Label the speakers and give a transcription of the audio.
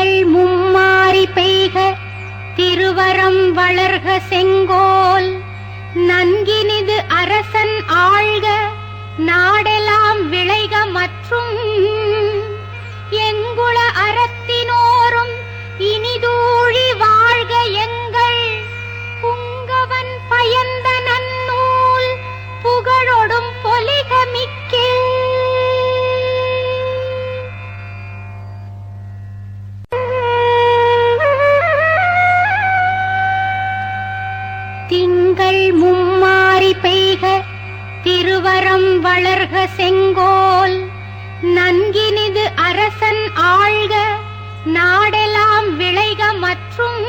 Speaker 1: திங்கள் மும்மாரி பெய்க திருவரம் வளர்க செங்கோல் நன்கினிது அரசன் ஆள்க நாடெல்லாம் விளைக மற்றும் எங்குள அறத்தினோரும் இனிதூழி வாழ்க எங்கள் புங்கவன் பயந்த நன்னூல் புகழொடும் பொலிக மிக்கே. திங்கள் மும்மாரி பெய்க திருவரம் வளர்க செங்கோல் நன்கினிது அரசன் ஆள்க நாடெல்லாம் விளைக மற்றும்